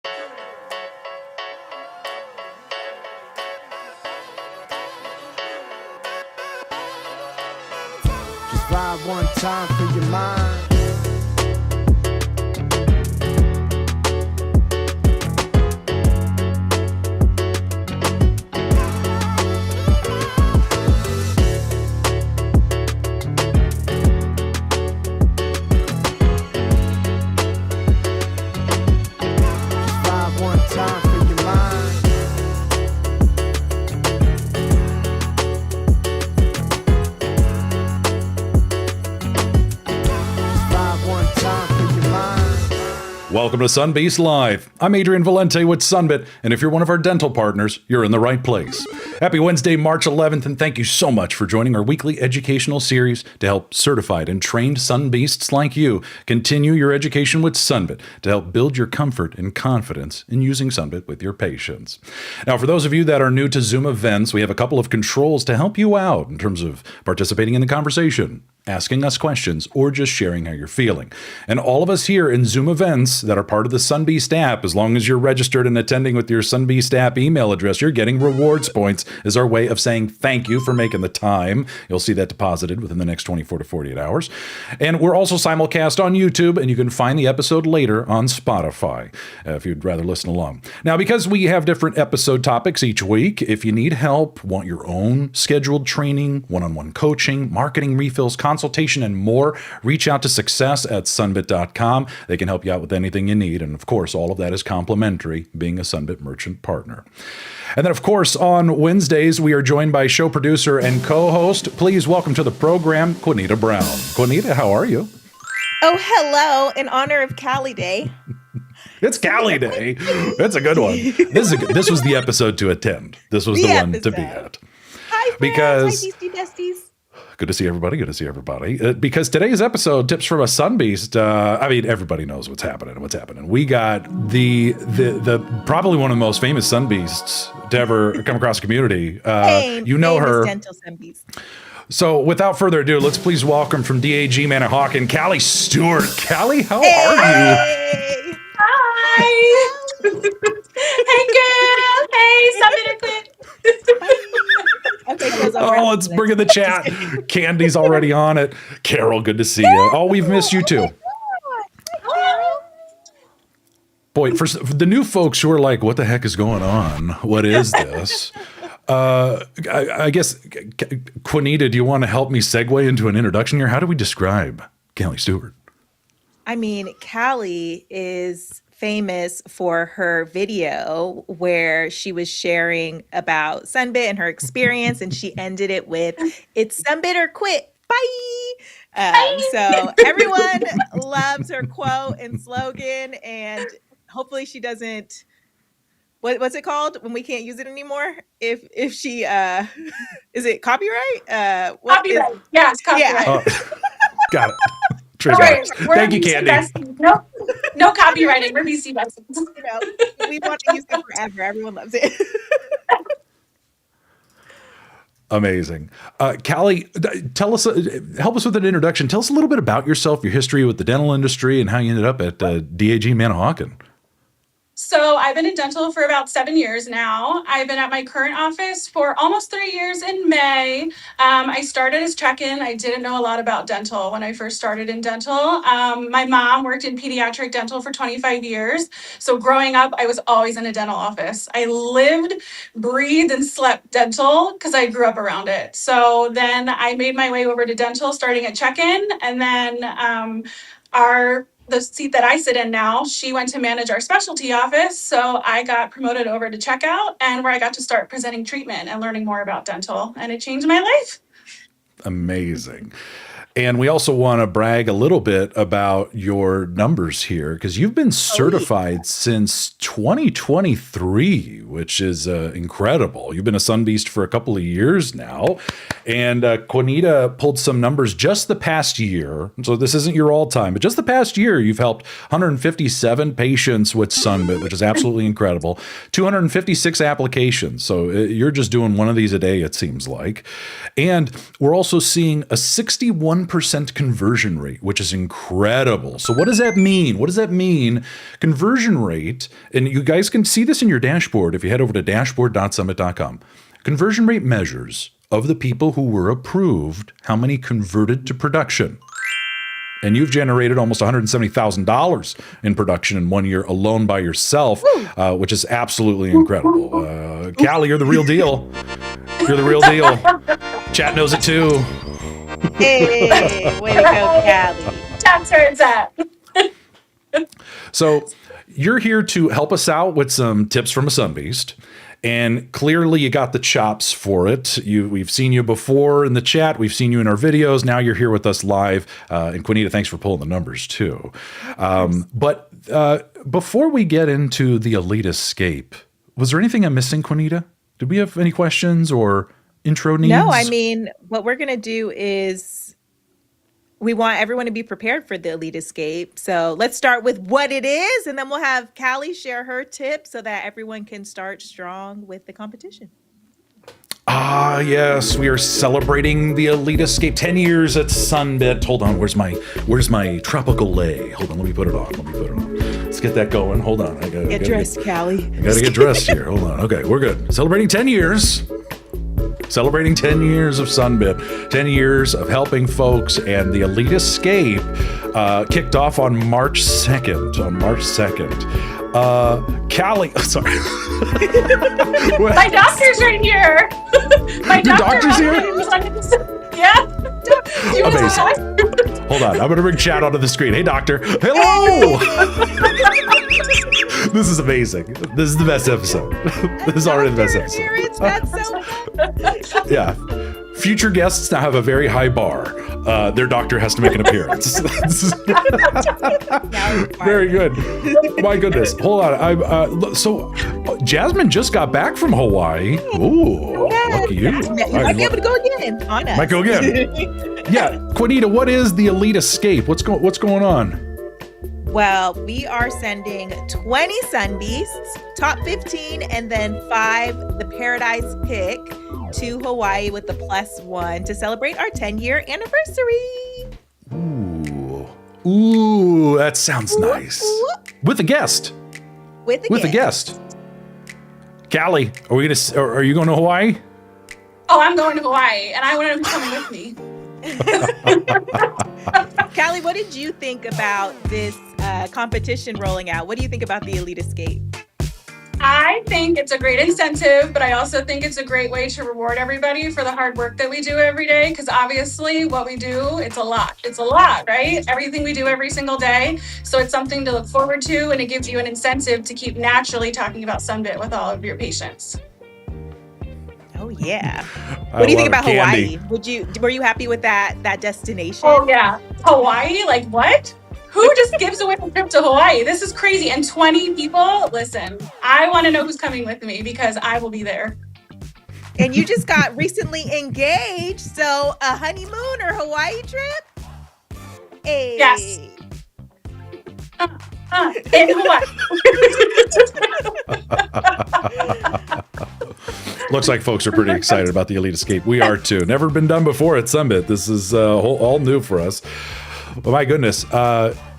Just vibe one time for your mind. Welcome to Sunbeast Live. I'm Adrian Valente with Sunbit, and if you're one of our dental partners, you're in the right place. Happy Wednesday, March 11th, and thank you so much for joining our weekly educational series to help certified and trained Sunbeasts like you continue your education with Sunbit to help build your comfort and confidence in using Sunbit with your patients. Now, for those of you that are new to Zoom events, we have a couple of controls to help you out in terms of participating in the conversation, asking us questions, or just sharing how you're feeling. And all of us here in Zoom events that are part of the Sunbeast app, as long as you're registered and attending with your Sunbeast app email address, you're getting rewards points as our way of saying thank you for making the time. You'll see that deposited within the next 24 to 48 hours. And we're also simulcast on YouTube, and you can find the episode later on Spotify if you'd rather listen along. Now, because we have different episode topics each week, if you need help, want your own scheduled training, one-on-one coaching, marketing refills, consultation, and more, reach out to success@sunbit.com. They can help you out with anything you need. And of course, all of that is complimentary, being a Sunbit merchant partner. And then, of course, on Wednesdays, we are joined by show producer and co-host. Please welcome to the program, Quinita Brown. Quinita, how are you? Oh, hello. In honor of Callie Day. It's Callie Day. That's a good one. This was the episode to attend. This was the one to be at. Hi, friends. Because hi, Beastie Besties. Good to see everybody. Good to see everybody. Because today's episode, Tips from a Sunbeast. I mean, everybody knows what's happening. We got the probably one of the most famous Sunbeasts to ever come across the community. You know her. Dental Sunbeast. So, without further ado, let's please welcome from DAG Manahawkin, Callie Stewart. Callie, how are you? Hi. Hey, girl. Hey, Sunbit Quinn. Okay, oh, let's bring in the chat. Candy's already on it. Carol, good to see you. Oh, we've missed you too. Boy, for the new folks who are like, what the heck is going on? What is this? I guess, Quinita, do you want to help me segue into an introduction here? How do we describe Callie Stewart? I mean, Callie is famous for her video where she was sharing about Sunbit and her experience, and she ended it with, "It's Sunbit or quit. Bye." So everyone loves her quote and slogan, and hopefully she doesn't. What's it called when we can't use it anymore? If she is it copyright? Copyright. Yeah, it's copyright. Yeah. Got it. Right. Thank you, Candy. No copywriting. We're BC Besties. We want to use it forever. Everyone loves it. Amazing. Callie, tell us, help us with an introduction. Tell us a little bit about yourself, your history with the dental industry, and how you ended up at DAG Manahawkin. So I've been in dental for about 7 years now. I've been at my current office for almost 3 years in May. I started as check-in. I didn't know a lot about dental when I first started in dental. My mom worked in pediatric dental for 25 years. So growing up, I was always in a dental office. I lived, breathed, and slept dental because I grew up around it. So then I made my way over to dental, starting at check-in. And then the seat that I sit in now, she went to manage our specialty office. So I got promoted over to checkout, and where I got to start presenting treatment and learning more about dental. And it changed my life. Amazing. And we also want to brag a little bit about your numbers here, because you've been certified since 2023. which is incredible. You've been a Sunbeast for a couple of years now. And Juanita pulled some numbers just the past year. So this isn't your all-time, but just the past year, you've helped 157 patients with Sunbit, which is absolutely incredible. 256 applications. So you're just doing one of these a day, it seems like. And we're also seeing a 61% conversion rate, which is incredible. So what does that mean? What does that mean? Conversion rate, and you guys can see this in your dashboard if you head over to dashboard.sunbit.com. Conversion rate measures of the people who were approved, how many converted to production. And you've generated almost $170,000 in production in 1 year alone by yourself, which is absolutely incredible. Callie, you're the real deal. You're the real deal. Chat knows it too. Hey, way to go, Callie. That's where it's at. So you're here to help us out with some tips from a Sunbeast. And clearly you got the chops for it. We've seen you before in the chat. We've seen you in our videos. Now you're here with us live. And Juanita, thanks for pulling the numbers too. But before we get into the Elite Escape, was there anything I'm missing, Juanita? Did we have any questions or intro needs? No, I mean, what we're going to do is we want everyone to be prepared for the Elite Escape. So let's start with what it is, and then we'll have Callie share her tips so that everyone can start strong with the competition. Ah, yes, we are celebrating the Elite Escape. 10 years at Sunbit. Hold on, where's my tropical lay? Hold on, let me put it on. Let's get that going. Hold on. Get dressed, Callie. I gotta get dressed here. Hold on. Okay, we're good. Celebrating 10 years. Celebrating 10 years of Sunbit, 10 years of helping folks, and the Elite Escape kicked off on March 2nd. Callie, sorry. My doctor's right here. My Your doctor's here? Yeah. Amazing. Hold on, I'm gonna bring chat onto the screen. Hey, doctor. Hello. This is amazing. This is the best episode. This is already the best episode. That's so Yeah. Future guests now have a very high bar. Their doctor has to make an appearance. Very good. My goodness. Hold on. So Jasmine just got back from Hawaii. Ooh, lucky you. You might be able to go again on us. Might go again. Yeah. Juanita, what is the Elite Escape? What's going on? Well, we are sending 20 Sunbeasts, top 15, and then 5, the Paradise Pick, to Hawaii with the +1 to celebrate our 10-year anniversary. Ooh, that sounds nice. With a guest. With a guest. Callie, are you going to Hawaii? Oh, I'm going to Hawaii, and I want to come with me. Callie, what did you think about this competition rolling out? What do you think about the Elite Escape? I think it's a great incentive, but I also think it's a great way to reward everybody for the hard work that we do every day. Because obviously what we do, it's a lot, right? Everything we do every single day. So it's something to look forward to, and it gives you an incentive to keep naturally talking about Sunbit with all of your patients. Oh yeah. What do you think about Hawaii? Were you happy with that destination? Oh yeah. Hawaii? Like what? Who just gives away a trip to Hawaii? This is crazy. And 20 people? Listen, I want to know who's coming with me because I will be there. And you just got recently engaged, so a honeymoon or Hawaii trip? Hey. Yes. In Hawaii. Looks like folks are pretty excited about the Elite Escape. We are too. Never been done before at Sunbit. This is all new for us. Oh my goodness.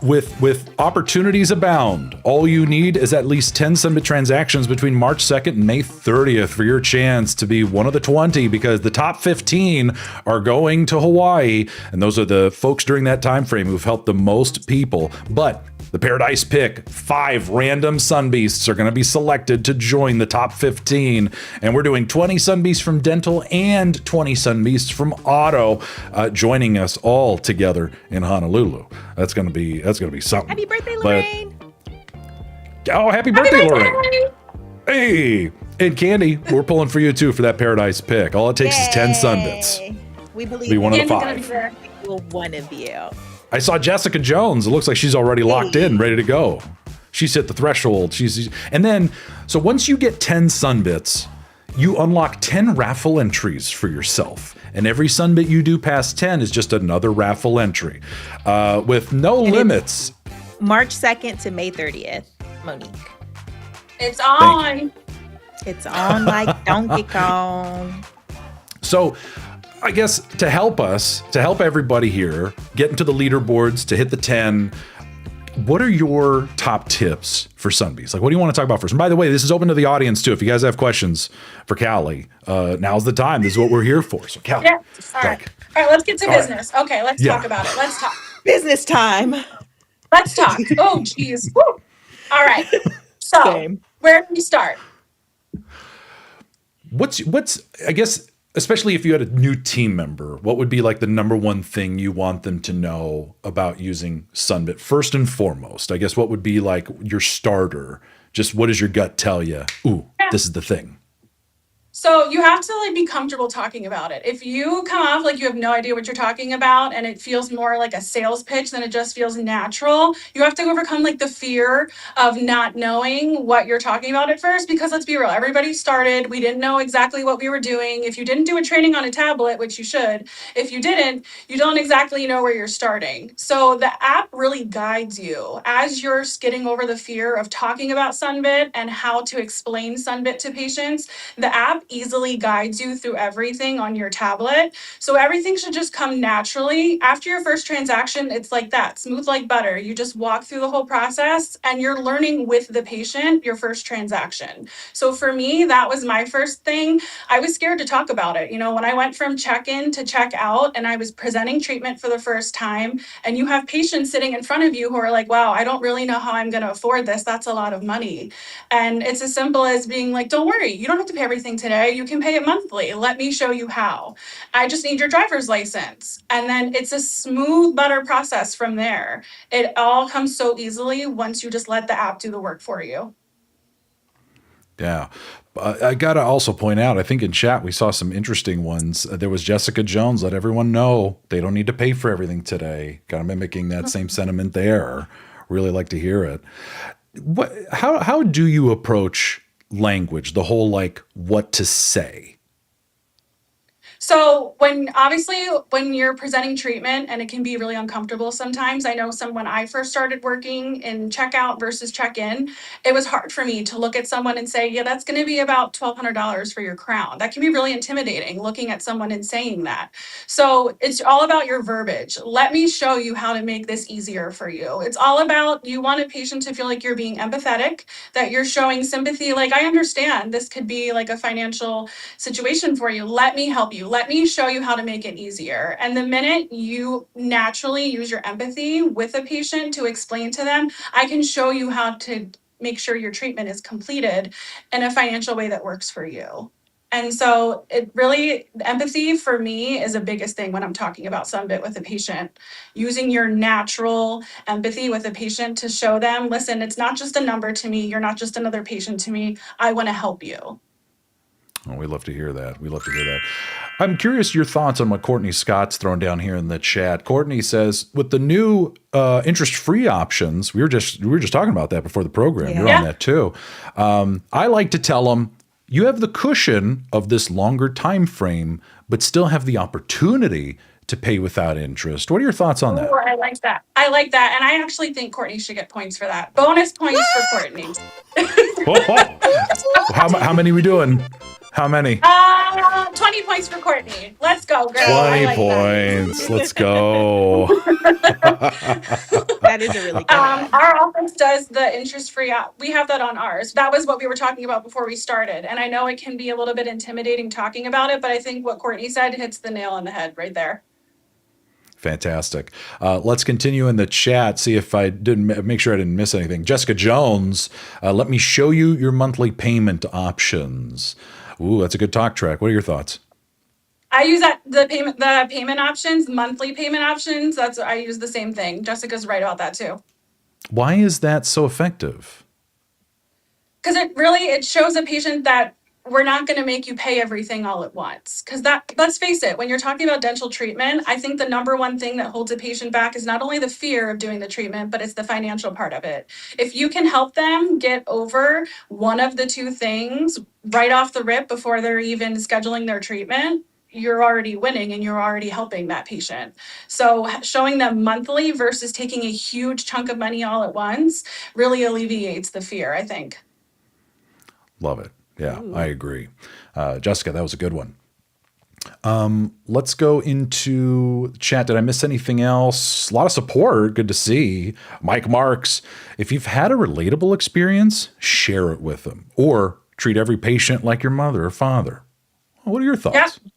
With opportunities abound, all you need is at least 10 Sunbit transactions between March 2nd and May 30th for your chance to be one of the 20, because the top 15 are going to Hawaii, and those are the folks during that time frame who've helped the most people. But the Paradise Pick, 5 random Sunbeasts are going to be selected to join the top 15. And we're doing 20 Sunbeasts from Dental and 20 Sunbeasts from Auto joining us all together in Honolulu. That's going to be something. Happy birthday, Lorraine. Happy birthday, Lorraine. Hey, and Candy, we're pulling for you too for that Paradise Pick. All it takes is 10 Sunbits. We believe be one of the Candy's 5. One of you. I saw Jessica Jones. It looks like she's already locked in, ready to go. She's hit the threshold. And then, so once you get 10 Sunbits, you unlock 10 raffle entries for yourself. And every Sunbit you do past 10 is just another raffle entry with no limits. March 2nd to May 30th, Monique. It's on. It's on like Donkey Kong. So I guess to help everybody here get into the leaderboards, to hit the 10, what are your top tips for Sunbeast? Like, what do you want to talk about first? And by the way, this is open to the audience too. If you guys have questions for Callie, now's the time. This is what we're here for. So Callie. Yeah. All right, let's get to business. Right. Okay, let's talk about it. Let's talk. Business time. Let's talk. Oh, geez. Woo. All right. So, Same. Where do we start? What's I guess, especially if you had a new team member, what would be like the number one thing you want them to know about using Sunbit? First and foremost, I guess, what would be like your starter? Just what does your gut tell you? Ooh, this is the thing. So you have to like be comfortable talking about it. If you come off like you have no idea what you're talking about and it feels more like a sales pitch than it just feels natural, you have to overcome like the fear of not knowing what you're talking about at first, because let's be real, everybody started, we didn't know exactly what we were doing. If you didn't do a training on a tablet, which you should, if you didn't, you don't exactly know where you're starting. So the app really guides you as you're getting over the fear of talking about Sunbit and how to explain Sunbit to patients. The app easily guides you through everything on your tablet. So everything should just come naturally. After your first transaction, it's like that, smooth like butter. You just walk through the whole process and you're learning with the patient your first transaction. So for me, that was my first thing. I was scared to talk about it. You know, when I went from check-in to check-out and I was presenting treatment for the first time, and you have patients sitting in front of you who are like, wow, I don't really know how I'm going to afford this. That's a lot of money. And it's as simple as being like, don't worry, you don't have to pay everything today. You can pay it monthly. Let me show you how. I just need your driver's license. And then it's a smooth butter process from there. It all comes so easily once you just let the app do the work for you. Yeah. I got to also point out, I think in chat we saw some interesting ones. There was Jessica Jones, let everyone know they don't need to pay for everything today. Kind of mimicking that same sentiment there. Really like to hear it. How do you approach language, the whole like what to say? So when you're presenting treatment, and it can be really uncomfortable sometimes, I know when I first started working in checkout versus check-in, it was hard for me to look at someone and say, yeah, that's going to be about $1,200 for your crown. That can be really intimidating, looking at someone and saying that. So it's all about your verbiage. Let me show you how to make this easier for you. It's all about, you want a patient to feel like you're being empathetic, that you're showing sympathy. Like, I understand this could be like a financial situation for you. Let me help you. Let me show you how to make it easier. And the minute you naturally use your empathy with a patient to explain to them, I can show you how to make sure your treatment is completed in a financial way that works for you. And so empathy for me is the biggest thing when I'm talking about Sunbit with a patient. Using your natural empathy with a patient to show them, listen, it's not just a number to me. You're not just another patient to me. I want to help you. Oh, we love to hear that. We love to hear that. I'm curious your thoughts on what Courtney Scott's thrown down here in the chat. Courtney says, with the new interest-free options, we were just talking about that before the program. Yeah. You're on that too. I like to tell them, you have the cushion of this longer time frame, but still have the opportunity to pay without interest. What are your thoughts on that? Oh, I like that. And I actually think Courtney should get points for that. Bonus points for Courtney. How many are we doing? How many? 20 points for Courtney. Let's go, girl. 20 points. Let's go. That is a really good one. Our office does the interest-free. We have that on ours. That was what we were talking about before we started. And I know it can be a little bit intimidating talking about it, but I think what Courtney said hits the nail on the head right there. Fantastic. Let's continue in the chat. See if I didn't make sure I didn't miss anything. Jessica Jones, let me show you your monthly payment options. Ooh, that's a good talk track. What are your thoughts? I use the payment options, monthly payment options. I use the same thing. Jessica's right about that too. Why is that so effective? Because it shows a patient that we're not going to make you pay everything all at once. Because let's face it, when you're talking about dental treatment, I think the number one thing that holds a patient back is not only the fear of doing the treatment, but it's the financial part of it. If you can help them get over one of the two things right off the rip before they're even scheduling their treatment, you're already winning and you're already helping that patient. So showing them monthly versus taking a huge chunk of money all at once really alleviates the fear, I think. Love it. Yeah, I agree. Jessica, that was a good one. Let's go into chat. Did I miss anything else? A lot of support. Good to see. Mike Marks, if you've had a relatable experience, share it with them. Or treat every patient like your mother or father. What are your thoughts? Yeah,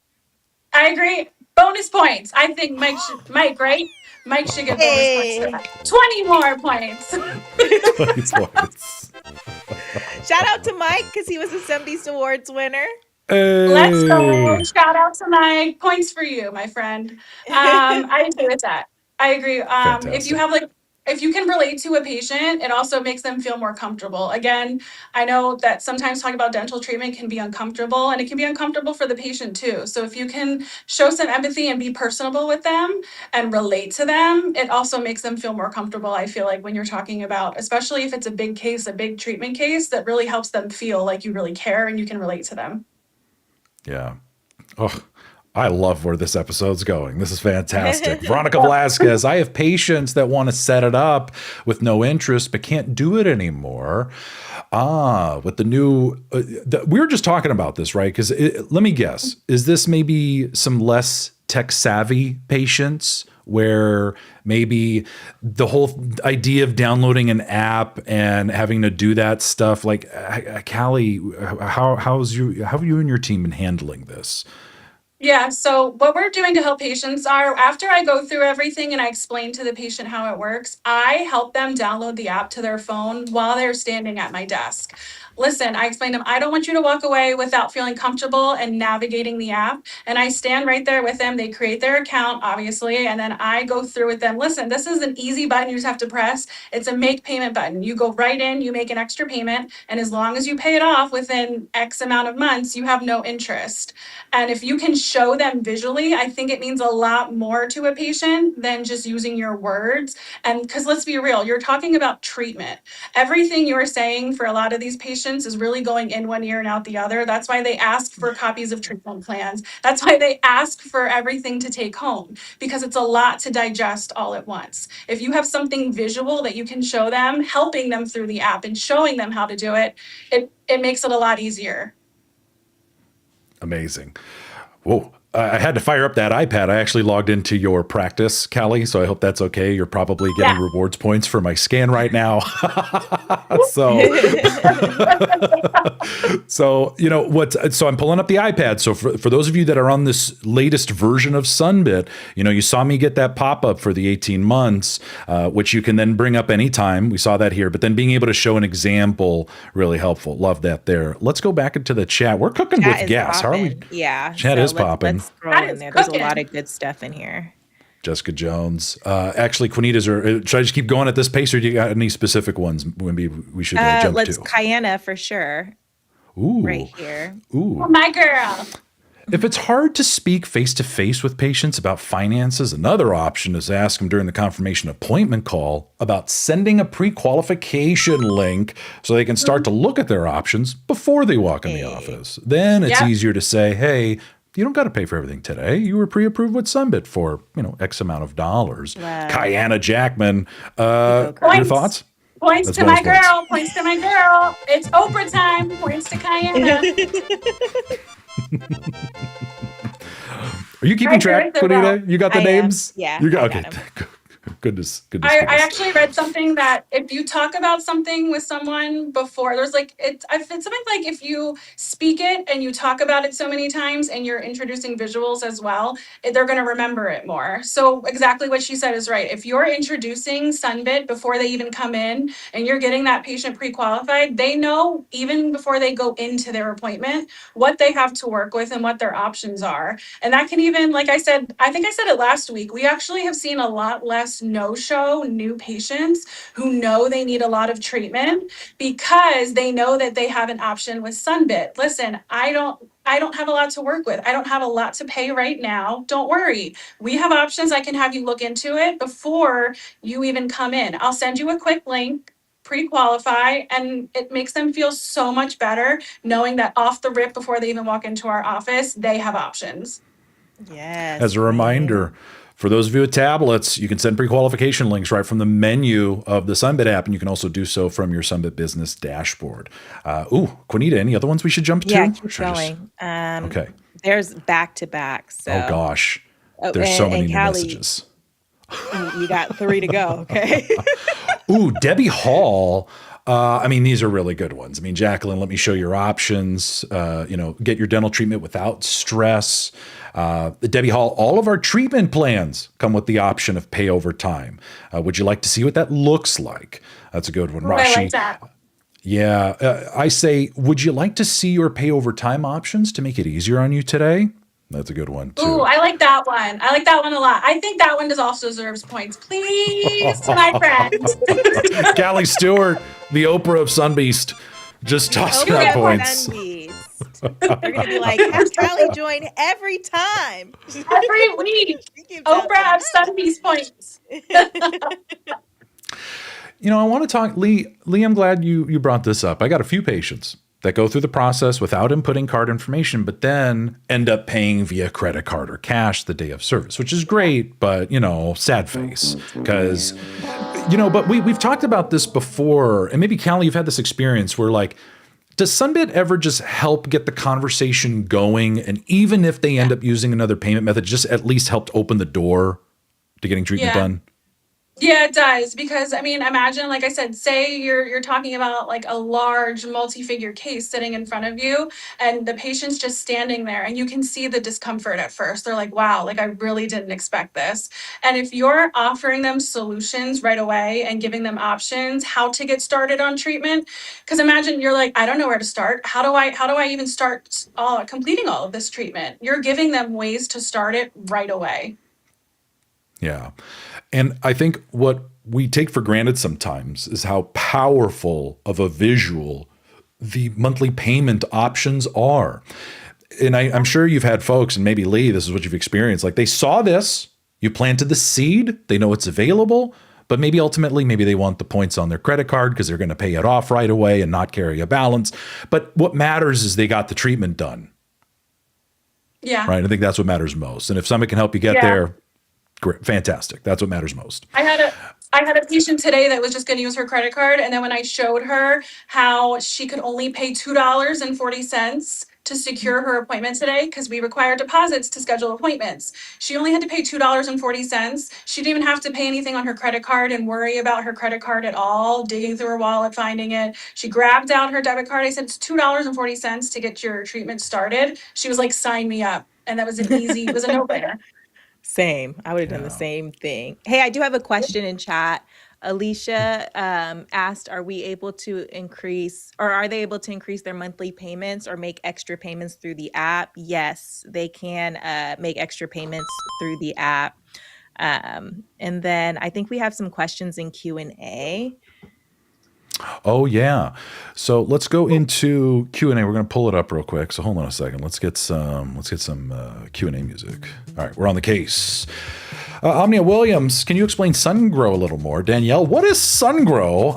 I agree. Bonus points. I think Mike, right? Mike should get bonus points for that. 20 more points. 20 points. Shout out to Mike because he was a Sunbeast Awards winner. Hey. Let's go. Shout out to Mike. Points for you, my friend. I agree with that. I agree. If you have if you can relate to a patient, it also makes them feel more comfortable. Again, I know that sometimes talking about dental treatment can be uncomfortable, and it can be uncomfortable for the patient too. So if you can show some empathy and be personable with them and relate to them, it also makes them feel more comfortable. I feel like when you're talking about, especially if it's a big case, a big treatment case, that really helps them feel like you really care and you can relate to them. Yeah. Oh, I love where this episode's going. This is fantastic. Veronica Velasquez, I have patients that want to set it up with no interest, but can't do it anymore. With the new, we were just talking about this, right? Because let me guess, is this maybe some less tech savvy patients where maybe the whole idea of downloading an app and having to do that stuff, like Callie, how have you and your team been handling this? Yeah, so what we're doing to help patients are, after I go through everything and I explain to the patient how it works, I help them download the app to their phone while they're standing at my desk. Listen, I explain to them, I don't want you to walk away without feeling comfortable and navigating the app. And I stand right there with them. They create their account, obviously, and then I go through with them. Listen, this is an easy button you just have to press. It's a make payment button. You go right in, you make an extra payment, and as long as you pay it off within X amount of months, you have no interest. And if you can show them visually, I think it means a lot more to a patient than just using your words. And because let's be real, you're talking about treatment. Everything you're saying for a lot of these patients is really going in one ear and out the other. That's why they ask for copies of treatment plans. That's why they ask for everything to take home, because it's a lot to digest all at once. If you have something visual that you can show them, helping them through the app and showing them how to do it, it makes it a lot easier. Amazing. Whoa. I had to fire up that iPad. I actually logged into your practice, Callie, so I hope that's okay. You're probably getting rewards points for my scan right now. So you know what? So I'm pulling up the iPad. So for those of you that are on this latest version of Sunbit, you know, you saw me get that pop-up for the 18 months, which you can then bring up anytime. We saw that here, but then being able to show an example, really helpful. Love that there. Let's go back into the chat. We're cooking with gas. How are we? Yeah. Chat is popping. Scroll in there. There's a lot of good stuff in here. Jessica Jones. Actually, Quinita's should I just keep going at this pace, or do you got any specific ones maybe we should jump let's to? Kayana for sure. Ooh. Right here. Ooh. Oh, my girl. If it's hard to speak face-to-face with patients about finances, another option is to ask them during the confirmation appointment call about sending a pre-qualification link so they can start to look at their options before they walk in the office. Then it's easier to say, hey, you don't got to pay for everything today. You were pre-approved with Sunbit for, X amount of dollars. Wow. Kayana Jackman, your thoughts? Points to my girl. Points to my girl. It's Oprah time. Points to Kayana. Are you keeping track, Quinita? You got the names? Yeah. You got okay. Goodness. I actually read something that if you talk about something with someone before, there's it's something like if you speak it and you talk about it so many times and you're introducing visuals as well, they're going to remember it more. So exactly what she said is right. If you're introducing Sunbit before they even come in and you're getting that patient pre-qualified, they know even before they go into their appointment what they have to work with and what their options are. And that can even, like I said, I think I said it last week, we actually have seen a lot less no-show new patients who know they need a lot of treatment because they know that they have an option with Sunbit. Listen, I don't have a lot to work with. I don't have a lot to pay right now. Don't worry. We have options. I can have you look into it before you even come in. I'll send you a quick link, pre-qualify, and it makes them feel so much better knowing that off the rip before they even walk into our office, they have options. Yes. As a reminder, for those of you with tablets, you can send pre-qualification links right from the menu of the Sunbit app, and you can also do so from your Sunbit business dashboard. Quinita, any other ones we should jump to? Yeah, keep going. Okay. There's back-to-back. So. Oh, gosh. There's so many new Callie, messages. You got 3 to go, okay? Debbie Hall. These are really good ones. Jacqueline, let me show your options. Get your dental treatment without stress. Debbie Hall, all of our treatment plans come with the option of pay over time. Would you like to see what that looks like? That's a good one. Rashi. I like that. Yeah. I say, would you like to see your pay over time options to make it easier on you today? That's a good one, too. Ooh, I like that one. I like that one a lot. I think that one also deserves points. Please, my friend. Callie Stewart, the Oprah of Sunbeast, just tossing out points. They're going to be like, have Callie join every time. Every week. Oprah of Sunbeast points. I want to talk, Lee, I'm glad you brought this up. I got a few patients that go through the process without inputting card information, but then end up paying via credit card or cash the day of service, which is great, but, sad face. Because, but we've talked about this before, and maybe, Callie, you've had this experience where, does Sunbit ever just help get the conversation going? And even if they end up using another payment method, just at least helped open the door to getting treatment done? Yeah, it does. Because imagine, like I said, say you're talking about like a large multi-figure case sitting in front of you and the patient's just standing there and you can see the discomfort at first. They're like, wow, I really didn't expect this. And if you're offering them solutions right away and giving them options, how to get started on treatment, because imagine you're like, I don't know where to start. How do I even start completing all of this treatment? You're giving them ways to start it right away. Yeah. And I think what we take for granted sometimes is how powerful of a visual the monthly payment options are. And I'm sure you've had folks, and maybe Lee, this is what you've experienced. They saw this, you planted the seed, they know it's available, but maybe ultimately, they want the points on their credit card because they're going to pay it off right away and not carry a balance. But what matters is they got the treatment done. Yeah. Right. I think that's what matters most. And if somebody can help you get there, great, fantastic. That's what matters most. I had a patient today that was just going to use her credit card, and then when I showed her how she could only pay $2.40 to secure her appointment today, because we require deposits to schedule appointments, she only had to pay $2.40. She didn't even have to pay anything on her credit card and worry about her credit card at all, digging through her wallet, finding it. She grabbed out her debit card. I said, it's $2.40 to get your treatment started. She was like, sign me up. And that was it was a no-brainer. Same. I would have done the same thing. Hey, I do have a question in chat. Alicia asked, are they able to increase their monthly payments or make extra payments through the app? Yes, they can make extra payments through the app. And then I think we have some questions in Q&A. Oh, yeah. So let's go into Q&A. We're going to pull it up real quick. So hold on a second. Let's get some Q&A music. All right, we're on the case. Omnia Williams, can you explain SunGrow a little more? Danielle, what is SunGrow?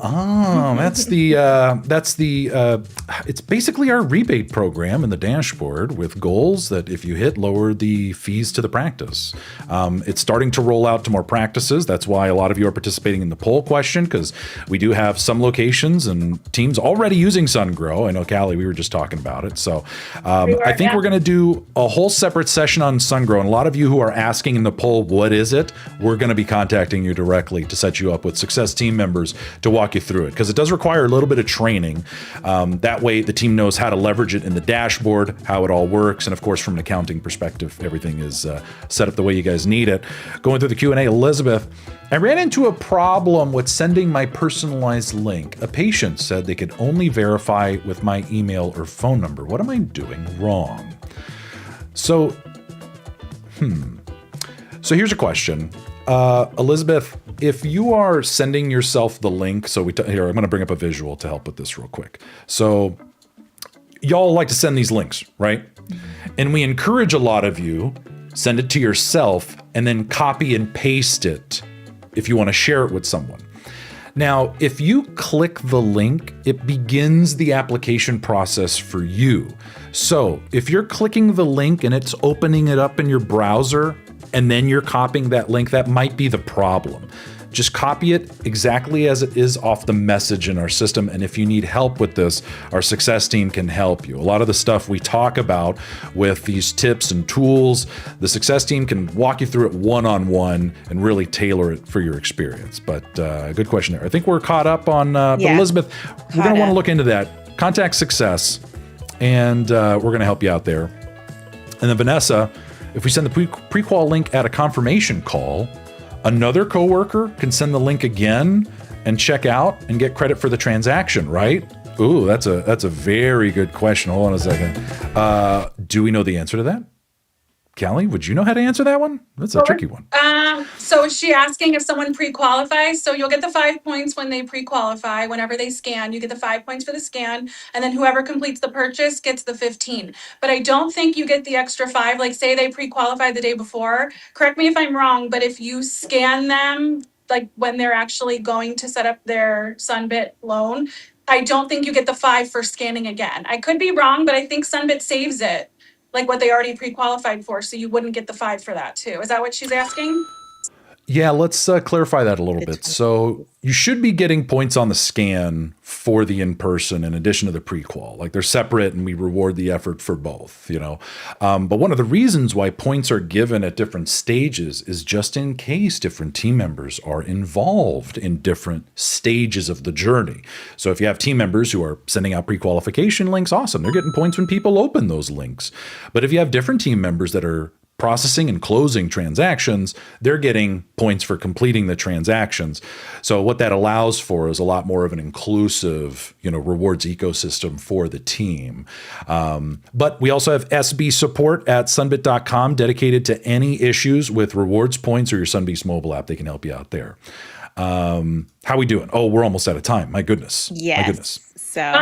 It's basically our rebate program in the dashboard with goals that if you hit, lower the fees to the practice. It's starting to roll out to more practices. That's why a lot of you are participating in the poll question, because we do have some locations and teams already using SunGrow. I know, Callie, we were just talking about it. So I think we're going to do a whole separate session on SunGrow. And a lot of you who are asking in the poll, what is it? We're going to be contacting you directly to set you up with success team members to walk you through it, because it does require a little bit of training. That way the team knows how to leverage it in the dashboard, how it all works. And of course, from an accounting perspective, everything is set up the way you guys need it. Going through the Q&A, Elizabeth, I ran into a problem with sending my personalized link. A patient said they could only verify with my email or phone number. What am I doing wrong? So here's a question. Elizabeth, if you are sending yourself the link, so here, I'm going to bring up a visual to help with this real quick. So y'all like to send these links, right? And we encourage a lot of you, send it to yourself and then copy and paste it if you want to share it with someone. Now, if you click the link, it begins the application process for you. So if you're clicking the link and it's opening it up in your browser and then you're copying that link, that might be the problem. Just copy it exactly as it is off the message in our system. And if you need help with this, our success team can help you. A lot of the stuff we talk about with these tips and tools, the success team can walk you through it one-on-one and really tailor it for your experience. But good question there. I think we're caught up on, but Elizabeth, we're going to want to look into that. Contact success, and we're going to help you out there. And then Vanessa, if we send the pre-qual link at a confirmation call, another coworker can send the link again and check out and get credit for the transaction, right? Ooh, that's a very good question. Hold on a second. Do we know the answer to that? Callie, would you know how to answer that one? That's a tricky one. So is she asking if someone pre-qualifies? So you'll get the 5 points when they pre-qualify. Whenever they scan, you get the 5 points for the scan. And then whoever completes the purchase gets the 15. But I don't think you get the extra 5. Like say they pre-qualified the day before. Correct me if I'm wrong, but if you scan them, like when they're actually going to set up their Sunbit loan, I don't think you get the 5 for scanning again. I could be wrong, but I think Sunbit saves it, like what they already pre-qualified for, so you wouldn't get the 5 for that too. Is that what she's asking? Yeah, let's clarify that a little bit. So you should be getting points on the scan for the in-person in addition to the pre-qual. Like they're separate and we reward the effort for both, you know. But one of the reasons why points are given at different stages is just in case different team members are involved in different stages of the journey. So if you have team members who are sending out pre-qualification links, awesome. They're getting points when people open those links. But if you have different team members that are processing and closing transactions, they're getting points for completing the transactions. So what that allows for is a lot more of an inclusive, rewards ecosystem for the team. But we also have SB support at sunbit.com dedicated to any issues with rewards points or your Sunbeast mobile app. They can help you out there. How we doing? Oh, we're almost out of time. My goodness. Yes. My goodness. So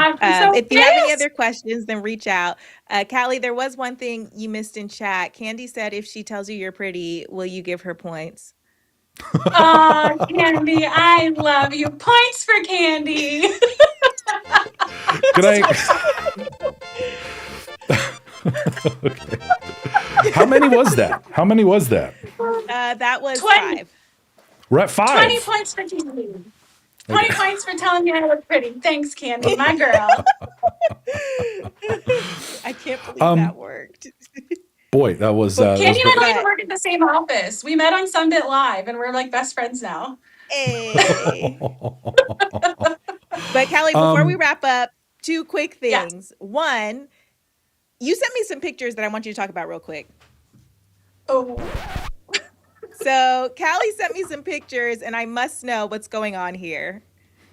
if you have any other questions, then reach out. Callie, there was one thing you missed in chat. Candy said if she tells you you're pretty, will you give her points? Oh, Candy, I love you. Points for Candy. Can I? Okay. How many was that? That was 20. 5. We're at 5. 20 points for Candy. 20 points for telling me I look pretty. Thanks, Candy, my girl. I can't believe that worked. Boy, that was. Candy that was and I don't even work at the same office. We met on Sunbit Live, and we're like best friends now. Hey. But Callie, before we wrap up, 2 quick things. Yeah. One, you sent me some pictures that I want you to talk about real quick. Oh. So Callie sent me some pictures, and I must know what's going on here.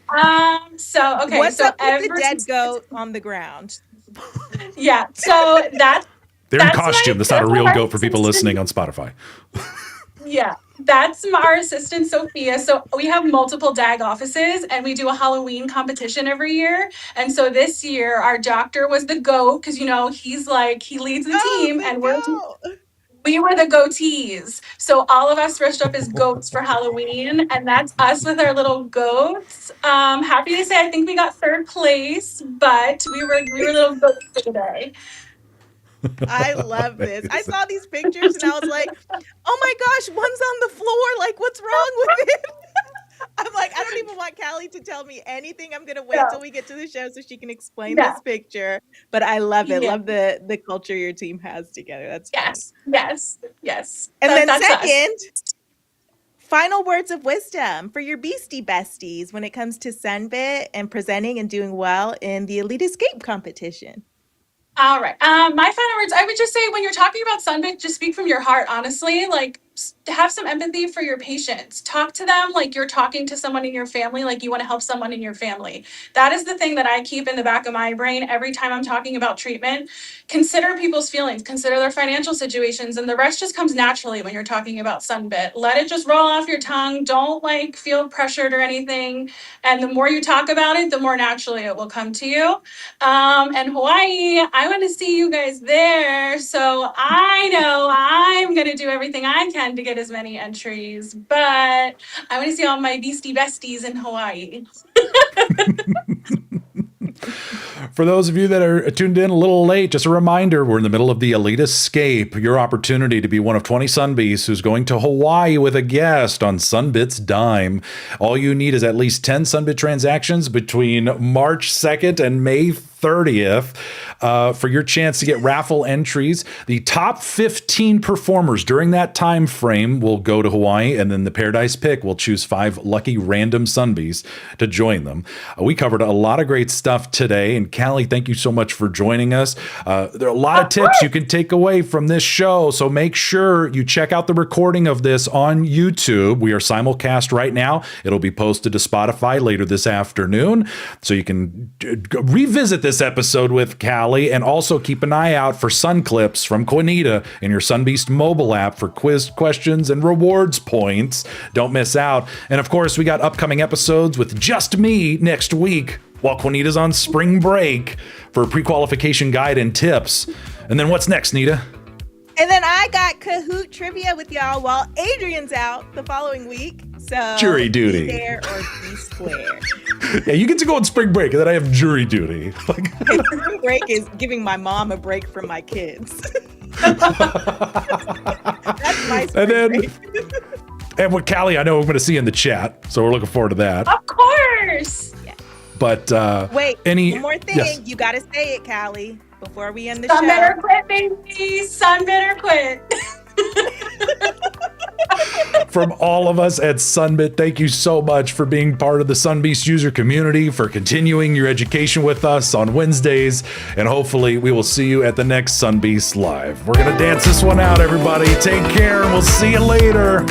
What's up with the dead goat on the ground? Yeah, so that's they're in costume. That's not a real goat for people listening on Spotify. Yeah, that's our assistant Sophia. So we have multiple DAG offices, and we do a Halloween competition every year. And so this year, our doctor was the goat because he leads the team, and we were the goatees. So all of us dressed up as goats for Halloween, and that's us with our little goats. Happy to say I think we got 3rd place, but we were little goats today. I love this. I saw these pictures and I was like, oh my gosh, one's on the floor. Like, what's wrong with it? I'm like, I don't even want Callie to tell me anything. I'm going to wait till we get to the show so she can explain this picture. But I love it. Love the culture your team has together. That's yes. And then second, final words of wisdom for your Beastie besties when it comes to Sunbit and presenting and doing well in the Elite Escape competition. All right. My final words, I would just say when you're talking about Sunbit, just speak from your heart, honestly. Like, have some empathy for your patients. Talk to them like you're talking to someone in your family, like you want to help someone in your family. That is the thing that I keep in the back of my brain every time I'm talking about treatment. Consider people's feelings, consider their financial situations, and the rest just comes naturally when you're talking about Sunbit. Let it just roll off your tongue. Don't like feel pressured or anything. And the more you talk about it, the more naturally it will come to you. And Hawaii, I want to see you guys there. So I know I'm going to do everything I can to get as many entries, but I want to see all my beastie besties in Hawaii. For those of you that are tuned in a little late, just a reminder, we're in the middle of the Elite Escape, your opportunity to be one of 20 Sunbeasts who's going to Hawaii with a guest on Sunbit's dime. All you need is at least 10 Sunbit transactions between March 2nd and May 30th for your chance to get raffle entries. The top 15 performers during that time frame will go to Hawaii, and then the Paradise Pick will choose 5 lucky random Sunbeasts to join them. We covered a lot of great stuff today, and Callie, thank you so much for joining us. There are a lot of tips you can take away from this show, so make sure you check out the recording of this on YouTube. We are simulcast right now. It'll be posted to Spotify later this afternoon, so you can revisit this episode with Callie, and also keep an eye out for sun clips from Juanita in your Sunbeast mobile app for quiz questions and rewards points. Don't miss out. And of course, we got upcoming episodes with just me next week while Juanita's on spring break for a pre-qualification guide and tips. And then what's next, Nita? And then I got Kahoot trivia with y'all while Adrian's out the following week. So Jury duty. Be there or be square. Yeah, you get to go on spring break, and then I have jury duty. Spring break is giving my mom a break from my kids. That's my spring break. And with Callie, I know we're going to see in the chat, so we're looking forward to that. Of course. Yeah. But wait, one more thing. Yes. You got to say it, Callie, before we end the Sunbit show. or quit, baby. Sunbit or quit. From all of us at Sunbit, thank you so much for being part of the Sunbeast user community, for continuing your education with us on Wednesdays, and hopefully we will see you at the next Sunbeast Live. We're going to dance this one out, everybody. Take care, and we'll see you later.